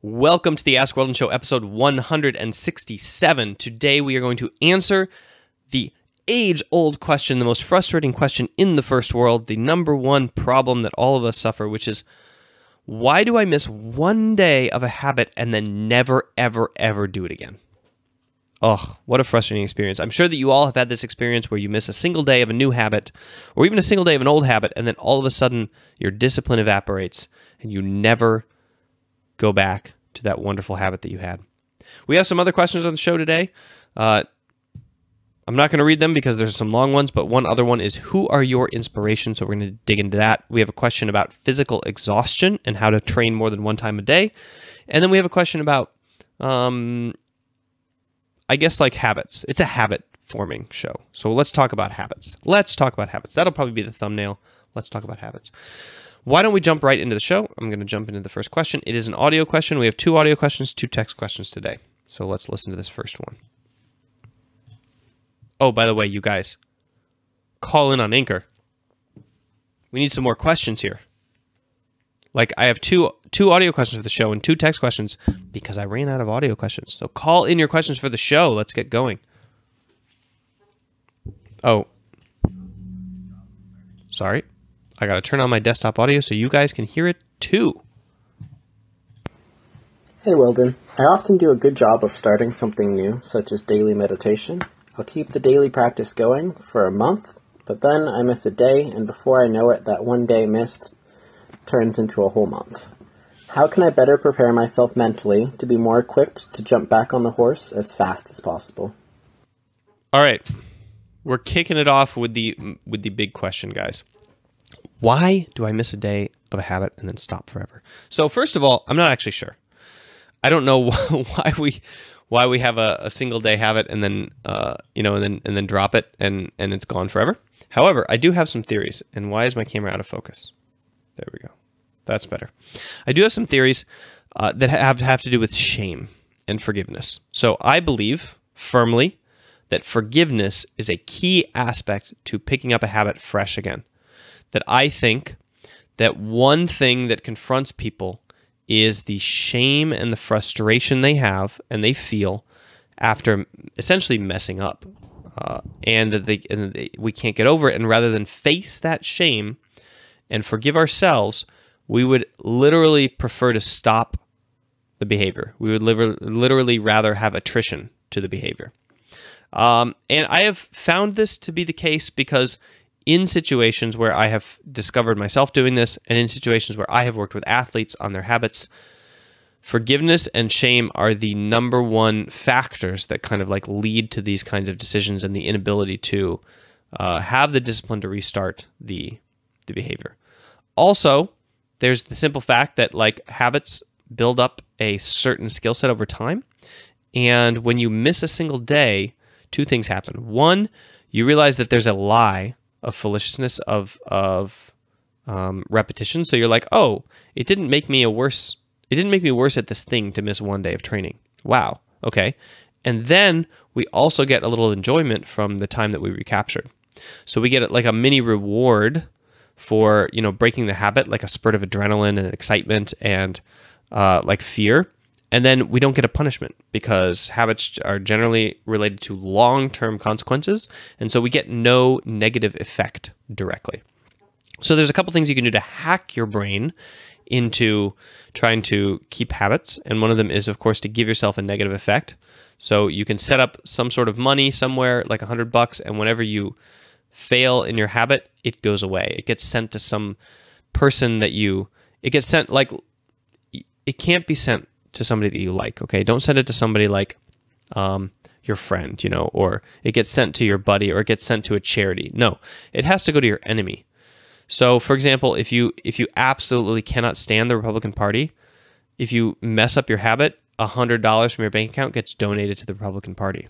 Welcome to the Ask Weldon Show, episode 167. Today we are going to answer the age-old question, the most frustrating question in the first world, the number one problem that all of us suffer, which is, why do I miss one day of a habit and then never, ever, ever do it again? Oh, what a frustrating experience. I'm sure that you all have had this experience where you miss a single day of a new habit, or even a single day of an old habit, and then all of a sudden your discipline evaporates and you never go back to that wonderful habit that you had. We have some other questions on the show today. I'm not going to read them because there's some long ones, but one other one is, who are your inspirations? So we're going to dig into that. We have a question about physical exhaustion and how to train more than one time a day. And then we have a question about, I guess, like habits. It's a habit forming show. So let's talk about habits. That'll probably be the thumbnail. Let's talk about habits. Why don't we jump right into the show? I'm going to jump into the first question. It is an audio question. We have 2 audio questions, 2 text questions today. So let's listen to this first one. Oh, by the way, you guys, call in on Anchor. We need some more questions here. Like, I have two audio questions for the show and 2 text questions because I ran out of audio questions. So call in your questions for the show. Let's get going. Oh, sorry. I got to turn on my desktop audio so you guys can hear it too. Hey Weldon, I often do a good job of starting something new, such as daily meditation. I'll keep the daily practice going for a month, but then I miss a day, and before I know it, that one day missed turns into a whole month. How can I better prepare myself mentally to be more equipped to jump back on the horse as fast as possible? All right, we're kicking it off with the big question, guys. Why do I miss a day of a habit and then stop forever? So first of all, I'm not actually sure. I don't know why we have a single day habit and then and then drop it and it's gone forever. However, I do have some theories. And why is my camera out of focus? There we go. That's better. I do have some theories that have to do with shame and forgiveness. So I believe firmly that forgiveness is a key aspect to picking up a habit fresh again. That I think that one thing that confronts people is the shame and the frustration they have and they feel after essentially messing up, and that we can't get over it. And rather than face that shame and forgive ourselves, we would literally prefer to stop the behavior. We would literally rather have attrition to the behavior. And I have found this to be the case because in situations where I have discovered myself doing this, and in situations where I have worked with athletes on their habits, forgiveness and shame are the number one factors that kind of like lead to these kinds of decisions and the inability to have the discipline to restart the behavior. Also, there's the simple fact that like habits build up a certain skill set over time, and when you miss a single day, 2 things happen. One, you realize that there's a lie of foolishness of repetition. So you're like, oh, it didn't make me worse at this thing to miss one day of training. Wow. Okay. And then we also get a little enjoyment from the time that we recaptured. So we get like a mini reward for, breaking the habit, like a spurt of adrenaline and excitement and like fear. And then we don't get a punishment because habits are generally related to long-term consequences. And so we get no negative effect directly. So there's a couple things you can do to hack your brain into trying to keep habits. And one of them is, of course, to give yourself a negative effect. So you can set up some sort of money somewhere, like $100, and whenever you fail in your habit, it goes away. It gets sent to some person it can't be sent to somebody that you like, okay? Don't send it to somebody like your friend, or it gets sent to your buddy, or it gets sent to a charity. No, it has to go to your enemy. So, for example, if you absolutely cannot stand the Republican Party, if you mess up your habit, $100 from your bank account gets donated to the Republican Party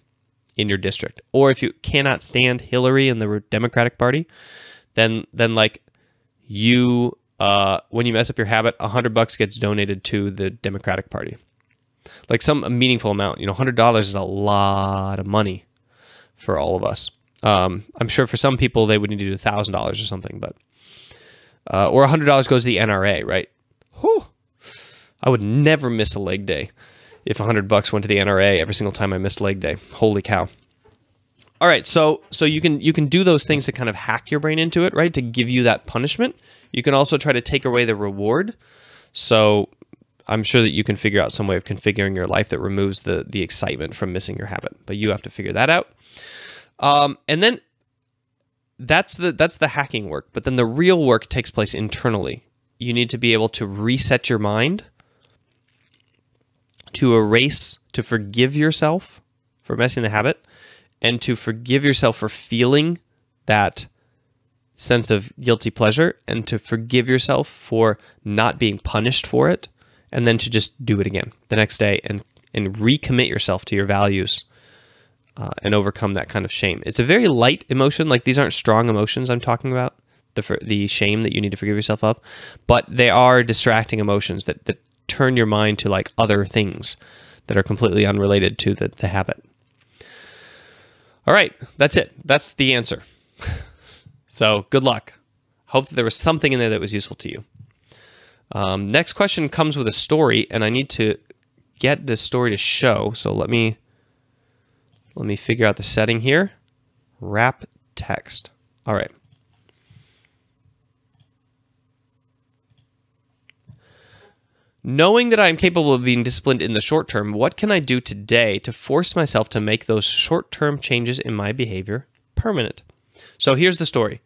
in your district. Or if you cannot stand Hillary and the Democratic Party, then like you... when you mess up your habit, $100 gets donated to the Democratic Party. Like some meaningful amount. $100 is a lot of money for all of us. I'm sure for some people they would need to do $1,000 or something, but or $100 goes to the NRA, right? Whew. I would never miss a leg day if $100 went to the NRA every single time I missed leg day. Holy cow. All right, so you can do those things to kind of hack your brain into it, right? To give you that punishment. You can also try to take away the reward. So I'm sure that you can figure out some way of configuring your life that removes the excitement from missing your habit, but you have to figure that out. And then that's the hacking work. But then the real work takes place internally. You need to be able to reset your mind, to erase, to forgive yourself for messing the habit, and to forgive yourself for feeling that sense of guilty pleasure, and to forgive yourself for not being punished for it, and then to just do it again the next day and recommit yourself to your values and overcome that kind of shame. It's a very light emotion. Like, these aren't strong emotions I'm talking about, the shame that you need to forgive yourself of, but they are distracting emotions that turn your mind to like other things that are completely unrelated to the habit. All right, that's it. That's the answer. So good luck. Hope that there was something in there that was useful to you. Next question comes with a story, and I need to get this story to show. So let me figure out the setting here. Wrap text. All right. Knowing that I am capable of being disciplined in the short term, what can I do today to force myself to make those short-term changes in my behavior permanent? So here's the story.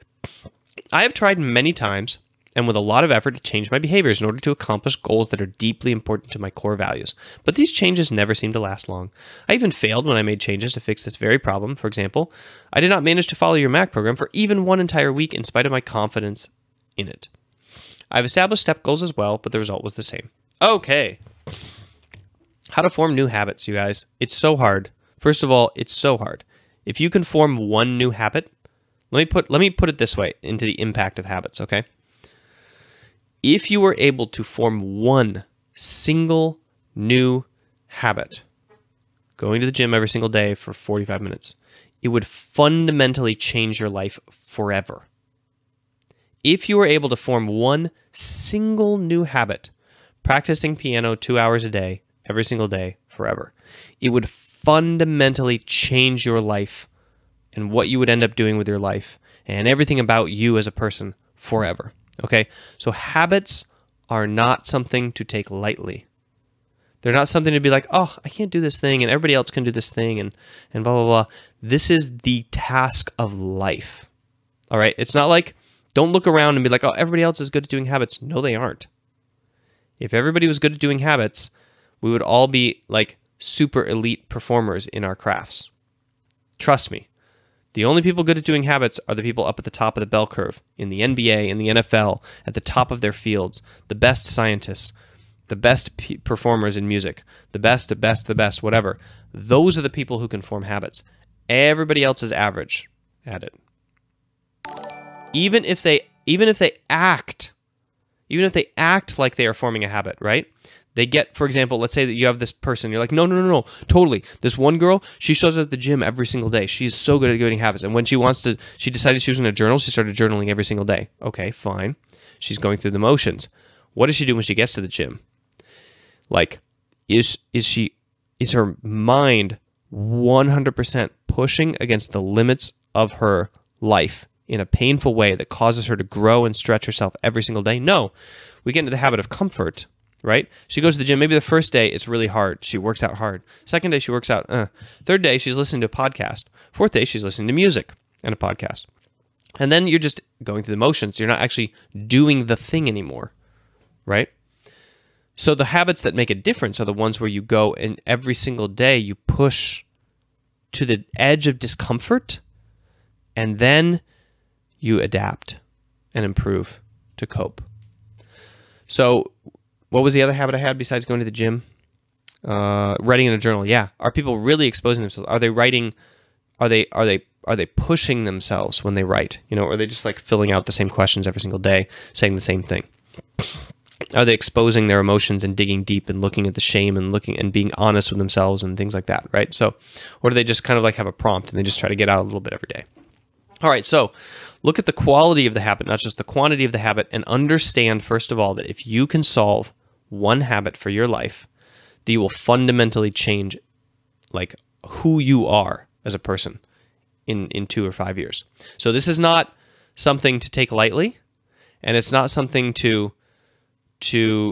I have tried many times and with a lot of effort to change my behaviors in order to accomplish goals that are deeply important to my core values. But these changes never seem to last long. I even failed when I made changes to fix this very problem. For example, I did not manage to follow your Mac program for even one entire week in spite of my confidence in it. I've established step goals as well, but the result was the same. Okay. How to form new habits, you guys. It's so hard. First of all, it's so hard. If you can form one new habit, let me put it this way into the impact of habits, okay? If you were able to form one single new habit, going to the gym every single day for 45 minutes, it would fundamentally change your life forever. If you were able to form one single new habit, practicing piano 2 hours a day, every single day, forever, it would fundamentally change your life and what you would end up doing with your life and everything about you as a person forever. Okay? So habits are not something to take lightly. They're not something to be like, oh, I can't do this thing and everybody else can do this thing and blah, blah, blah. This is the task of life. All right? It's not like, don't look around and be like, oh, everybody else is good at doing habits. No, they aren't. If everybody was good at doing habits, we would all be like super elite performers in our crafts. Trust me. The only people good at doing habits are the people up at the top of the bell curve, in the NBA, in the NFL, at the top of their fields, the best scientists, the best performers in music, the best, whatever. Those are the people who can form habits. Everybody else is average at it. Even if they act like they are forming a habit, right? They get, for example, let's say that you have this person. You're like, no, totally. This one girl, she shows up at the gym every single day. She's so good at getting habits. And when she decided she was going to journal, she started journaling every single day. Okay, fine. She's going through the motions. What does she do when she gets to the gym? Like, is her mind 100% pushing against the limits of her life in a painful way that causes her to grow and stretch herself every single day? No. We get into the habit of comfort, right? She goes to the gym. Maybe the first day it's really hard. She works out hard. Second day she works out. Third day she's listening to a podcast. Fourth day she's listening to music and a podcast. And then you're just going through the motions. You're not actually doing the thing anymore, right? So the habits that make a difference are the ones where you go and every single day you push to the edge of discomfort and then you adapt and improve to cope. So what was the other habit I had besides going to the gym? Writing in a journal. Yeah. Are people really exposing themselves? Are they writing? Are they pushing themselves when they write? You know, or are they just like filling out the same questions every single day, saying the same thing? Are they exposing their emotions and digging deep and looking at the shame and looking and being honest with themselves and things like that, right? So, or do they just kind of like have a prompt and they just try to get out a little bit every day? All right, so look at the quality of the habit, not just the quantity of the habit, and understand, first of all, that if you can solve one habit for your life that you will fundamentally change like who you are as a person in 2 or 5 years. So this is not something to take lightly, and it's not something to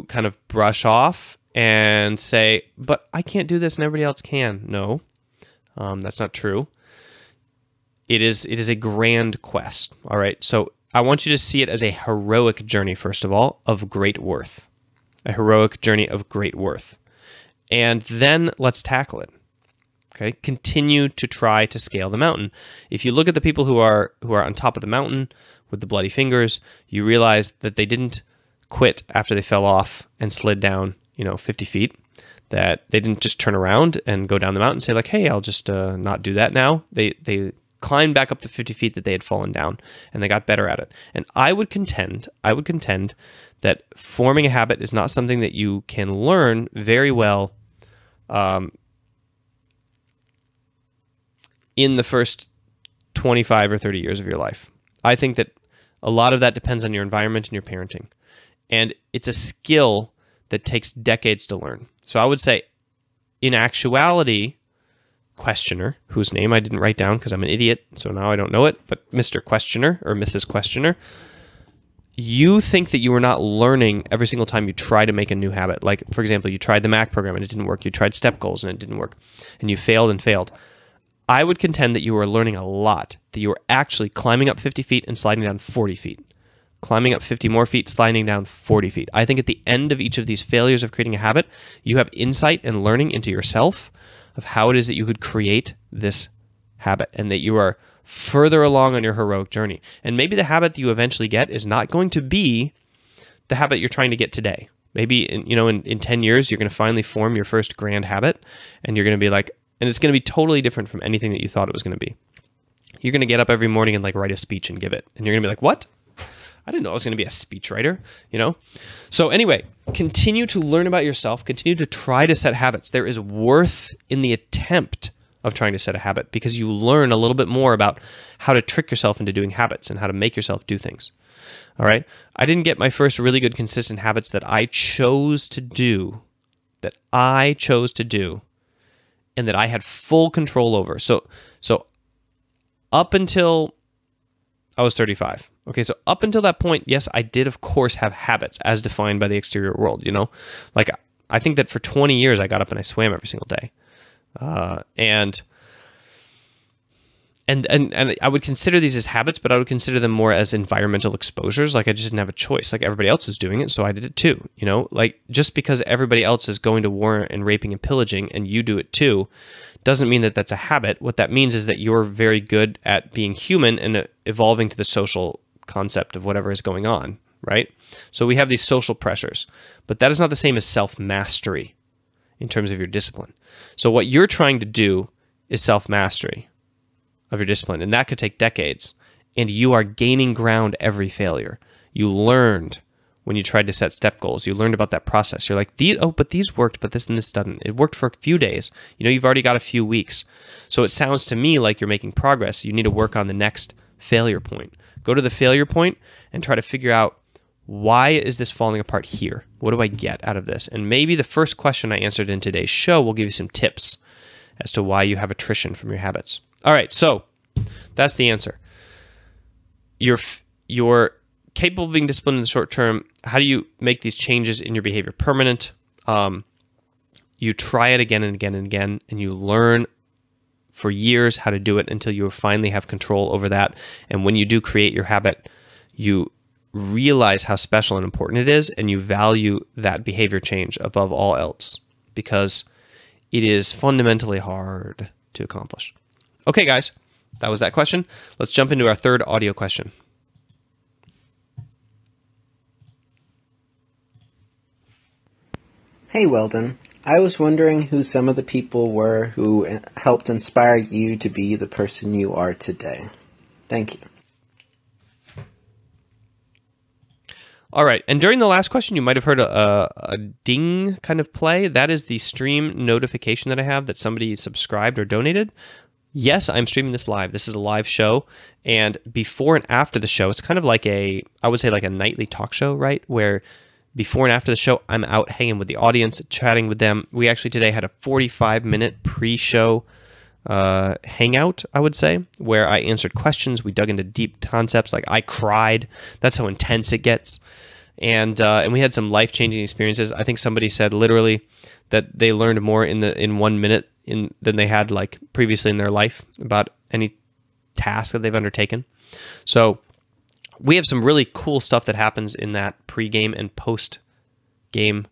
kind of brush off and say, but I can't do this and everybody else can. No, that's not true. It is a grand quest. All right. So I want you to see it as a heroic journey, first of all, of great worth. A heroic journey of great worth. And then let's tackle it. Okay. Continue to try to scale the mountain. If you look at the people who are on top of the mountain with the bloody fingers, you realize that they didn't quit after they fell off and slid down, 50 feet, that they didn't just turn around and go down the mountain and say like, hey, I'll just not do that now. They climbed back up the 50 feet that they had fallen down, and they got better at it. And I would contend that forming a habit is not something that you can learn very well in the first 25 or 30 years of your life. I think that a lot of that depends on your environment and your parenting. And it's a skill that takes decades to learn. So I would say, in actuality, questioner, whose name I didn't write down because I'm an idiot, so now I don't know it, but Mr. Questioner or Mrs. Questioner, you think that you are not learning every single time you try to make a new habit. Like, for example, you tried the Mac program and it didn't work. You tried step goals and it didn't work. And you failed and failed. I would contend that you are learning a lot, that you are actually climbing up 50 feet and sliding down 40 feet. Climbing up 50 more feet, sliding down 40 feet. I think at the end of each of these failures of creating a habit, you have insight and learning into yourself of how it is that you could create this habit, and that you are further along on your heroic journey. And maybe the habit that you eventually get is not going to be the habit you're trying to get today. Maybe in 10 years, you're going to finally form your first grand habit, and you're going to be like, and it's going to be totally different from anything that you thought it was going to be. You're going to get up every morning and like write a speech and give it. And you're going to be like, what? I didn't know I was going to be a speechwriter, So anyway, continue to learn about yourself. Continue to try to set habits. There is worth in the attempt of trying to set a habit, because you learn a little bit more about how to trick yourself into doing habits and how to make yourself do things. All right. I didn't get my first really good consistent habits that I chose to do, and that I had full control over. So up until I was 35. Okay, so up until that point, yes, I did, of course, have habits as defined by the exterior world, Like, I think that for 20 years, I got up and I swam every single day. And I would consider these as habits, but I would consider them more as environmental exposures. Like, I just didn't have a choice. Like, everybody else is doing it, so I did it too, Like, just because everybody else is going to war and raping and pillaging and you do it too, doesn't mean that that's a habit. What that means is that you're very good at being human and evolving to the social concept of whatever is going on, right? So we have these social pressures, but that is not the same as self-mastery in terms of your discipline. So what you're trying to do is self-mastery of your discipline, and that could take decades, and you are gaining ground every failure. You learned when you tried to set step goals. You learned about that process. You're like, but these worked, but this and this doesn't. It worked for a few days. You've already got a few weeks. So it sounds to me like you're making progress. You need to work on the next failure point. Go to the failure point and try to figure out, why is this falling apart here? What do I get out of this? And maybe the first question I answered in today's show will give you some tips as to why you have attrition from your habits. All right, so that's the answer. You're capable of being disciplined in the short term. How do you make these changes in your behavior permanent? You try it again and again and again, and you learn for years how to do it until you finally have control over that. And when you do create your habit, you realize how special and important it is, and you value that behavior change above all else, because it is fundamentally hard to accomplish. Okay, guys, that was that question. Let's jump into our third audio question. Hey, Weldon. I was wondering who some of the people were who helped inspire you to be the person you are today. Thank you. All right, and during the last question, you might have heard a ding kind of play. That is the stream notification that I have that somebody subscribed or donated. Yes, I'm streaming this live. This is a live show, and before and after the show, it's kind of like I would say like a nightly talk show, right? Where before and after the show, I'm out hanging with the audience, chatting with them. We actually today had a 45-minute pre-show hangout, I would say, where I answered questions. We dug into deep concepts. Like I cried. That's how intense it gets. And we had some life-changing experiences. I think somebody said literally that they learned more in 1 minute than they had like previously in their life about any task that they've undertaken. So we have some really cool stuff that happens in that pre-game and post-game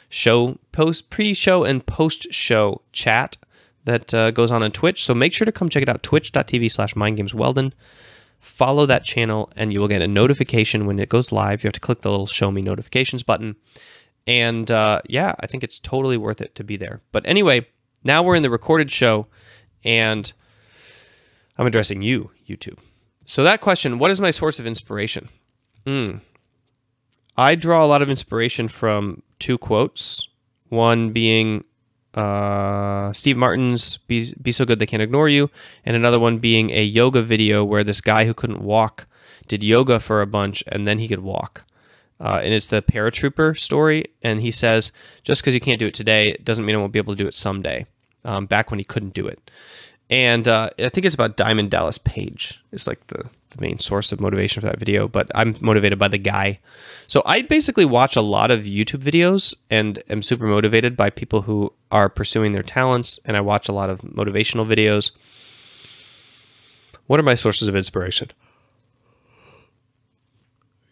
show, pre-show and post-show chat that goes on Twitch. So make sure to come check it out, twitch.tv/mindgamesweldon. Follow that channel and you will get a notification when it goes live. You have to click the little show me notifications button. And yeah, I think it's totally worth it to be there. But anyway, now we're in the recorded show and I'm addressing you, YouTube. So that question, what is my source of inspiration? I draw a lot of inspiration from two quotes. One being Steve Martin's Be So Good They Can't Ignore You, and another one being a yoga video where this guy who couldn't walk did yoga for a bunch and then he could walk. And it's the paratrooper story, and he says, just because you can't do it today doesn't mean I won't be able to do it someday, back when he couldn't do it. And I think it's about Diamond Dallas Page. It's like the main source of motivation for that video, but I'm motivated by the guy. So I basically watch a lot of YouTube videos and am super motivated by people who are pursuing their talents, and I watch a lot of motivational videos. What are my sources of inspiration?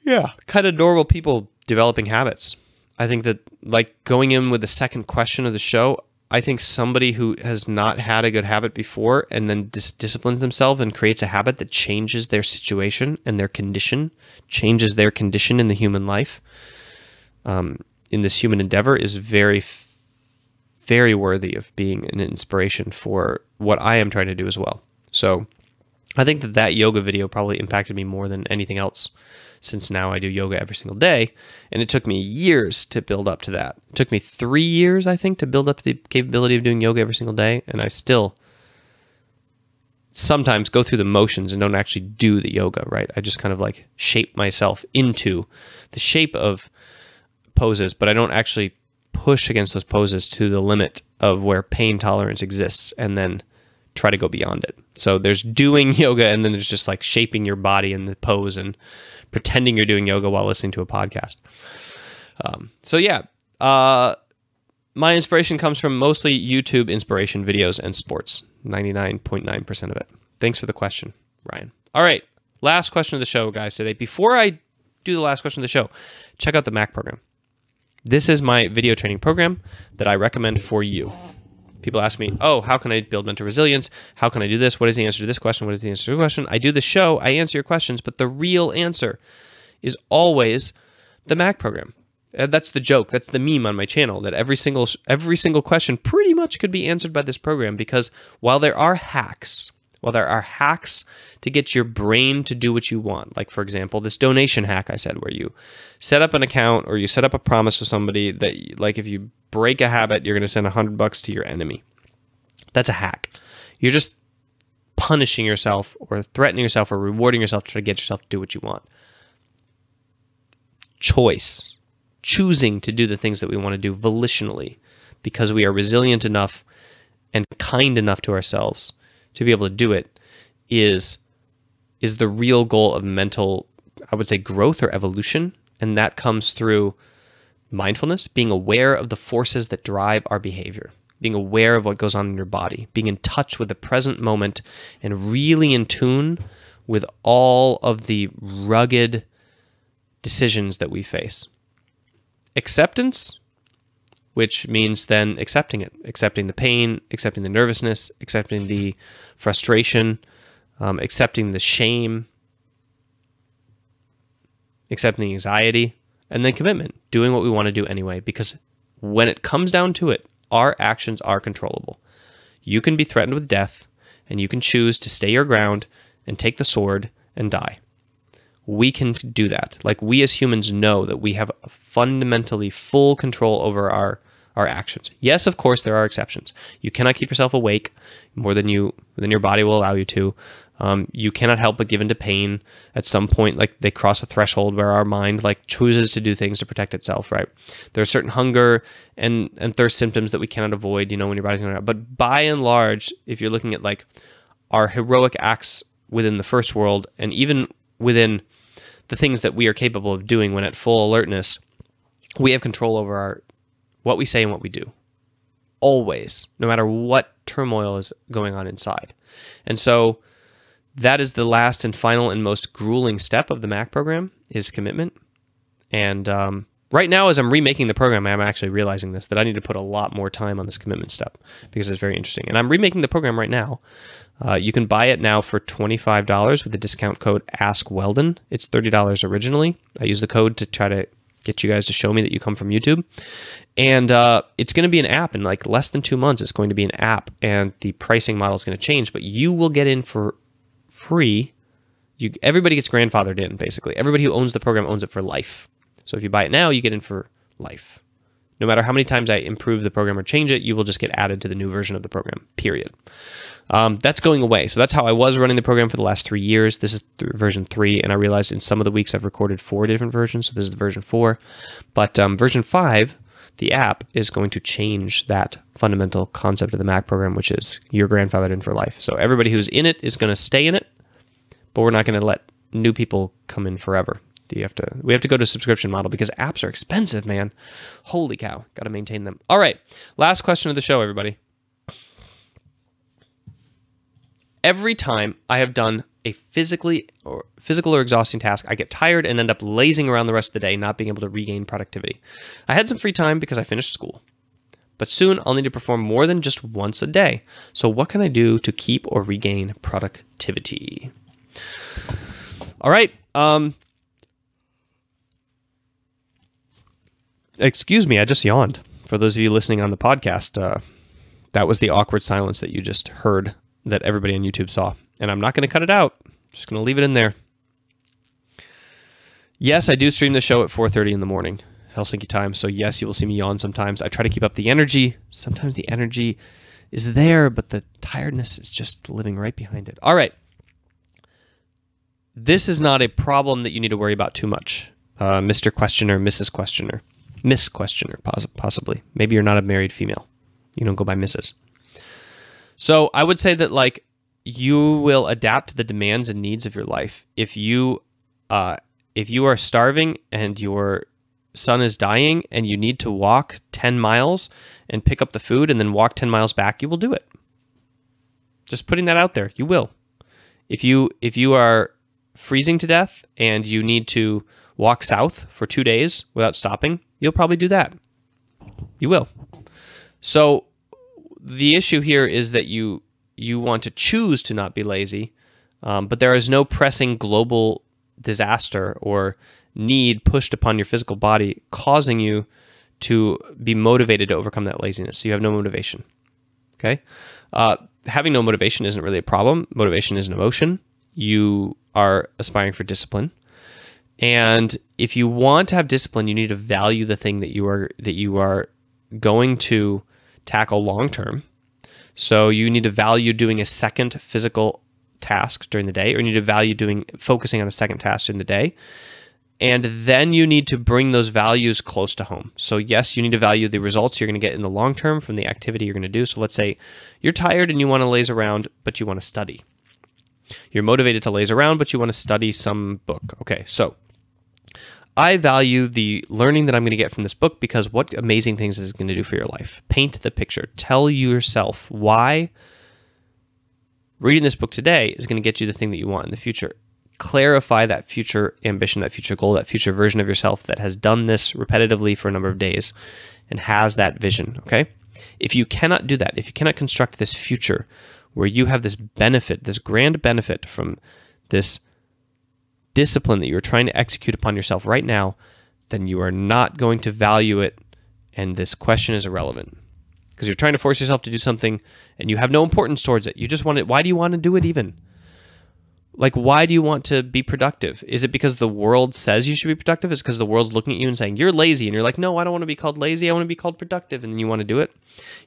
Yeah, kind of normal people developing habits. I think that, like, going in with the second question of the show, I think somebody who has not had a good habit before and then disciplines themselves and creates a habit that changes their situation and their condition, changes their condition in the human life, in this human endeavor, is very, very worthy of being an inspiration for what I am trying to do as well. So I think that yoga video probably impacted me more than anything else, since now I do yoga every single day, and it took me years to build up to that. It took me 3 years, I think, to build up the capability of doing yoga every single day, and I still sometimes go through the motions and don't actually do the yoga, right? I just kind of like shape myself into the shape of poses, but I don't actually push against those poses to the limit of where pain tolerance exists and then try to go beyond it. So there's doing yoga, and then there's just like shaping your body in the pose and pretending you're doing yoga while listening to a podcast. So yeah, my inspiration comes from mostly YouTube inspiration videos and sports, 99.9% of it. Thanks for the question, Ryan. All right, last question of the show, guys, today. Before I do the last question of the show, check out the Mac program. This is my video training program that I recommend for you. People ask me, oh, how can I build mental resilience? How can I do this? What is the answer to this question? What is the answer to the question? I do the show, I answer your questions, but the real answer is always the Mac program. That's the joke. That's the meme on my channel, that every single question pretty much could be answered by this program, because while there are hacks to get your brain to do what you want, like, for example, this donation hack I said, where you set up an account or you set up a promise with somebody that, like, if you break a habit, you're going to send $100 to your enemy. That's a hack. You're just punishing yourself or threatening yourself or rewarding yourself to try to get yourself to do what you want. Choosing to do the things that we want to do volitionally, because we are resilient enough and kind enough to ourselves to be able to do it, is the real goal of mental, I would say, growth or evolution. And that comes through mindfulness, being aware of the forces that drive our behavior, being aware of what goes on in your body, being in touch with the present moment, and really in tune with all of the rugged decisions that we face. Acceptance, which means then accepting it, accepting the pain, accepting the nervousness, accepting the frustration, accepting the shame, accepting the anxiety, and then commitment, doing what we want to do anyway, because when it comes down to it, our actions are controllable. You can be threatened with death, and you can choose to stay your ground and take the sword and die. We can do that. Like, we as humans know that we have fundamentally full control over our actions. Yes, of course, there are exceptions. You cannot keep yourself awake more than your body will allow you to. You cannot help but give into pain at some point. Like they cross a threshold where our mind like chooses to do things to protect itself, right? There are certain hunger and thirst symptoms that we cannot avoid, when your body's going out. But by and large, if you're looking at like our heroic acts within the first world, and even within the things that we are capable of doing when at full alertness, we have control over what we say and what we do. Always, no matter what turmoil is going on inside. And so that is the last and final and most grueling step of the MAC program, is commitment. And right now, as I'm remaking the program, I'm actually realizing that I need to put a lot more time on this commitment step because it's very interesting. And I'm remaking the program right now. You can buy it now for $25 with the discount code AskWeldon. It's $30 originally. I use the code to try to get you guys to show me that you come from YouTube. And it's going to be an app in like less than 2 months. It's going to be an app, and the pricing model is going to change, but you will get in for free. Everybody gets grandfathered in, basically. Everybody who owns the program owns it for life. So if you buy it now, you get in for life. No matter how many times I improve the program or change it, you will just get added to the new version of the program, period. That's going away. So that's how I was running the program for the last 3 years. This is version 3, and I realized in some of the weeks I've recorded 4 different versions, so this is the version 4. But version 5, the app, is going to change that fundamental concept of the MAC program, which is you're grandfathered in for life. So everybody who's in it is going to stay in it, but we're not going to let new people come in forever. We have to go to a subscription model because apps are expensive, man. Holy cow, got to maintain them. All right, last question of the show, everybody. Every time I have done a physical or exhausting task, I get tired and end up lazing around the rest of the day, not being able to regain productivity. I had some free time because I finished school, but soon I'll need to perform more than just once a day. So what can I do to keep or regain productivity? All right. Excuse me, I just yawned. For those of you listening on the podcast, that was the awkward silence that you just heard that everybody on YouTube saw. And I'm not going to cut it out. I'm just going to leave it in there. Yes, I do stream the show at 4:30 in the morning, Helsinki time. So yes, you will see me yawn sometimes. I try to keep up the energy. Sometimes the energy is there, but the tiredness is just living right behind it. All right. This is not a problem that you need to worry about too much, Mr. Questioner, Mrs. Questioner. Miss Questioner, possibly. Maybe you're not a married female. You don't go by Mrs. So I would say that like you will adapt to the demands and needs of your life. If you are starving and your son is dying and you need to walk 10 miles and pick up the food and then walk 10 miles back, you will do it. Just putting that out there. You will. If you are freezing to death and you need to walk south for 2 days without stopping, you'll probably do that. You will. So the issue here is that you want to choose to not be lazy, but there is no pressing global disaster or need pushed upon your physical body causing you to be motivated to overcome that laziness. So you have no motivation. Okay? Having no motivation isn't really a problem. Motivation is an emotion. You are aspiring for discipline. And if you want to have discipline, you need to value the thing that you are going to tackle long term. So you need to value doing a second physical task during the day, or you need to value focusing on a second task during the day. And then you need to bring those values close to home. So yes, you need to value the results you're going to get in the long term from the activity you're going to do. So let's say you're tired and you want to laze around, but you want to study. You're motivated to laze around, but you want to study some book. Okay, so I value the learning that I'm going to get from this book because what amazing things is it going to do for your life? Paint the picture. Tell yourself why reading this book today is going to get you the thing that you want in the future. Clarify that future ambition, that future goal, that future version of yourself that has done this repetitively for a number of days and has that vision, okay? If you cannot do that, if you cannot construct this future where you have this benefit, this grand benefit from this discipline that you're trying to execute upon yourself right now, then you are not going to value it, and this question is irrelevant. Because you're trying to force yourself to do something and you have no importance towards it. You just want it. Why do you want to do it even? Like, why do you want to be productive? Is it because the world says you should be productive? Is it because the world's looking at you and saying, you're lazy? And you're like, no, I don't want to be called lazy. I want to be called productive. And then you want to do it.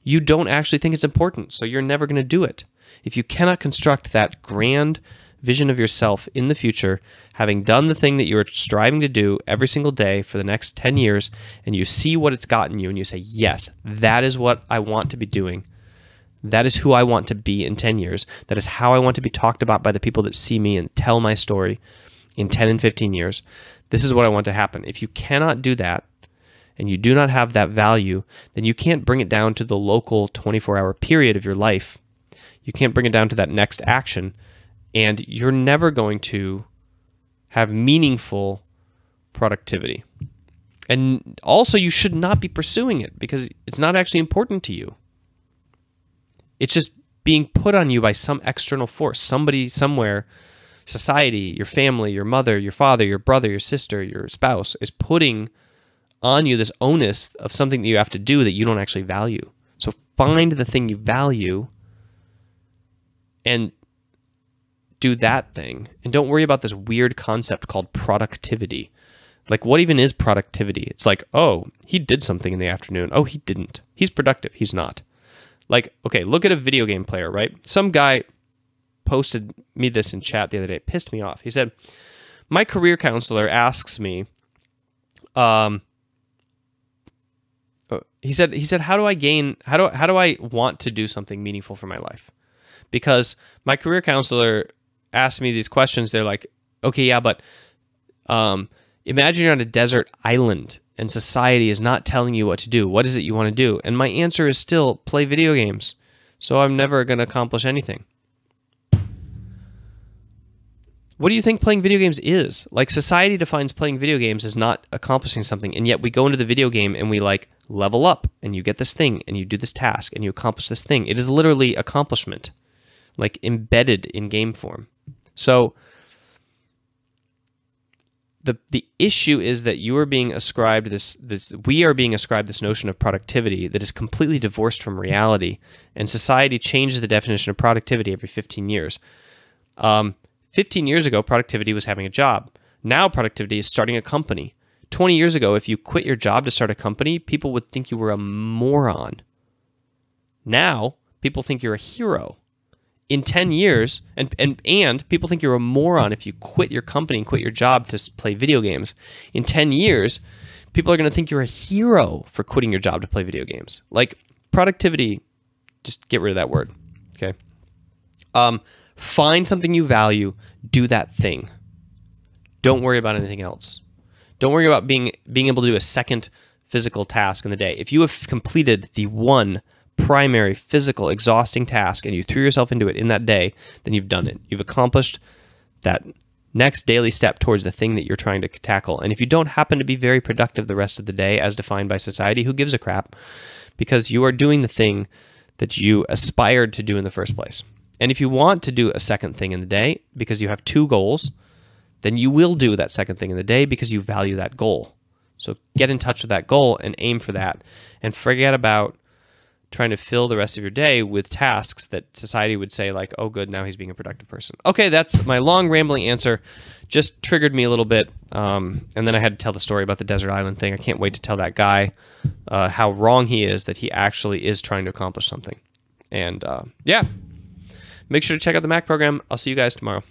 You don't actually think it's important, so you're never going to do it. If you cannot construct that grand vision of yourself in the future, having done the thing that you are striving to do every single day for the next 10 years, and you see what it's gotten you, and you say, yes, that is what I want to be doing. That is who I want to be in 10 years. That is how I want to be talked about by the people that see me and tell my story in 10 and 15 years. This is what I want to happen. If you cannot do that, and you do not have that value, then you can't bring it down to the local 24-hour period of your life. You can't bring it down to that next action, and you're never going to have meaningful productivity. And also, you should not be pursuing it because it's not actually important to you. It's just being put on you by some external force, somebody, somewhere, society, your family, your mother, your father, your brother, your sister, your spouse is putting on you this onus of something that you have to do that you don't actually value. So find the thing you value and do that thing. And don't worry about this weird concept called productivity. Like, what even is productivity? It's like, oh, he did something in the afternoon. Oh, he didn't. He's productive. He's not. Like, okay, look at a video game player, right? Some guy posted me this in chat the other day. It pissed me off. He said, my career counselor asks me, he said, how do I want to do something meaningful for my life? Because my career counselor asked me these questions. They're like, okay, yeah, but imagine you're on a desert island and society is not telling you what to do. What is it you want to do? And my answer is still play video games. So I'm never going to accomplish anything. What do you think playing video games is? Like, society defines playing video games as not accomplishing something, and yet we go into the video game and we like level up, and you get this thing, and you do this task, and you accomplish this thing. It is literally accomplishment, like embedded in game form. So the issue is that you are being ascribed we are being ascribed this notion of productivity that is completely divorced from reality, and society changes the definition of productivity every 15 years. 15 years ago, productivity was having a job. Now productivity is starting a company. 20 years ago, if you quit your job to start a company, people would think you were a moron. Now, people think you're a hero. In 10 years, and people think you're a moron if you quit your company and quit your job to play video games. In 10 years, people are going to think you're a hero for quitting your job to play video games. Like, productivity, just get rid of that word, okay? Find something you value, do that thing. Don't worry about anything else. Don't worry about being able to do a second physical task in the day. If you have completed the one primary physical exhausting task and you threw yourself into it in that day, then you've done it. You've accomplished that next daily step towards the thing that you're trying to tackle. And if you don't happen to be very productive the rest of the day as defined by society, who gives a crap? Because you are doing the thing that you aspired to do in the first place. And if you want to do a second thing in the day because you have two goals, then you will do that second thing in the day because you value that goal. So get in touch with that goal and aim for that. And forget about trying to fill the rest of your day with tasks that society would say like, oh, good, now he's being a productive person. Okay, that's my long rambling answer. Just triggered me a little bit. And then I had to tell the story about the desert island thing. I can't wait to tell that guy how wrong he is, that he actually is trying to accomplish something. And yeah. Make sure to check out the Mac program. I'll see you guys tomorrow.